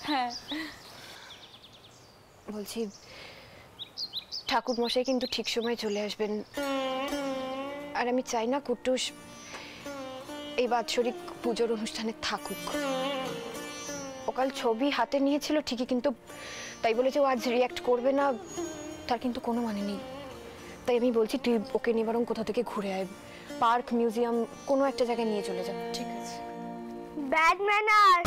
হ্যাঁ বলছি ঠাকুর মশাই কিন্তু ঠিক সময় চলে আসবেন, আর আমি চাই না কুট্টুস এই বাৎসরিক পুজোর অনুষ্ঠানে থাকুক। ও কাল ছবি হাতে নিয়েছিল ঠিকই, কিন্তু তাই বলেছে ও আজ রিঅ্যাক্ট করবে না, তার কিন্তু কোনো মানে নেই। তাই আমি বলছি তুই ওকে নিয়ে বরং কোথা থেকে ঘুরে আয়, পার্ক, মিউজিয়াম, কোনো একটা জায়গায় নিয়ে চলে যা। ঠিক আছে। Bad manner.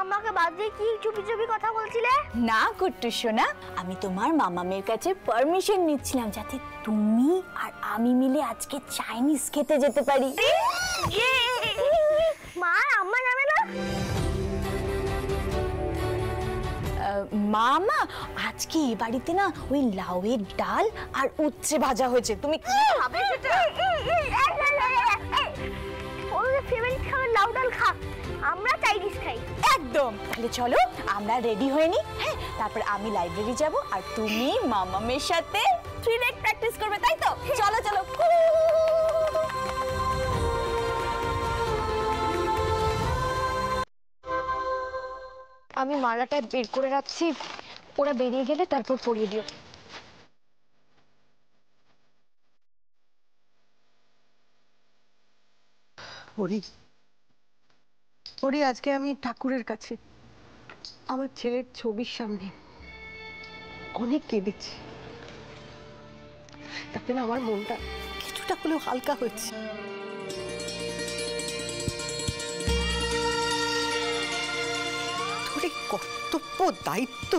আমাকে বাদ দিয়ে কি চুপি চুপি কথা বলছিলে? না কুট্টু সোনা, আমি তোমার মামামের কাছে পারমিশন নিচ্ছিলাম যাতে তুমি আর আমি মিলে আজকে চাইনিজ খেতে যেতে পারি। মা আম্মা যাবে না? মামা আজকে এই বাড়িতে না ওই লাউয়ের ডাল আর উচ্ছে ভাজা হয়েছে, তুমি কি খাবে সেটা? ওর ফেভারিট খাবার লাউ ডাল খা, আমরা চাইনিজ খাই। একদম। তাহলে চলো আমরা রেডি হয়ে নি, হ্যাঁ? তারপর আমি লাইব্রেরি যাব আর তুমি মামামের সাথে থ্রি লেগ প্র্যাকটিস করবে, তাই তো? চলো চলো। আমি মালাটা বের করে রাখছি, ওরা বেরিয়ে গেলে তারপর পরিয়ে দিও। ওরি আজকে আমি ঠাকুরের কাছে আমার ছেলের ছবির সামনে অনেক কেঁদেছি, তাতে না আমার মনটা কিছুটা হলেও হালকা হয়েছে। তোর এই কর্তব্য দায়িত্ব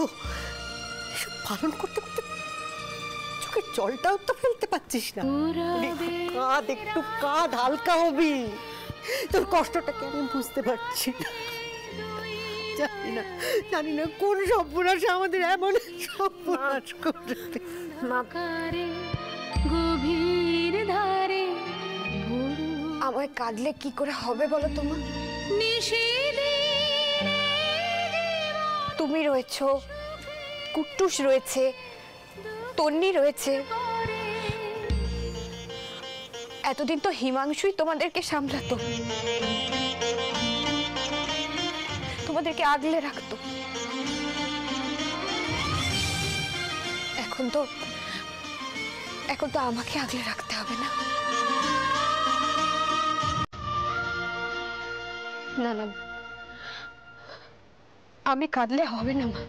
পালন করতে করতে চোখের জলটাও তো ফেলতে পারছিস না। কাঁদ, একটু কাঁদ, হালকা হবি। তোর কষ্টটাকে আমি বুঝতে পারছি। জানি না কোন সর্বনাশ আমাদের এমন সর্বনাশ করতে। আমায় কাঁদলে কি করে হবে বলো তোমার? তুমি রয়েছো, কুট্টুস রয়েছে, তন্নি রয়েছে, এতদিন তো হিমাংশুই তোমাদেরকে সামলাতো, তোমাদেরকে আগলে রাখতো। এখন তো আমাকে আগলে রাখতে হবে না? না না, আমি কাঁদলে হবে না মা।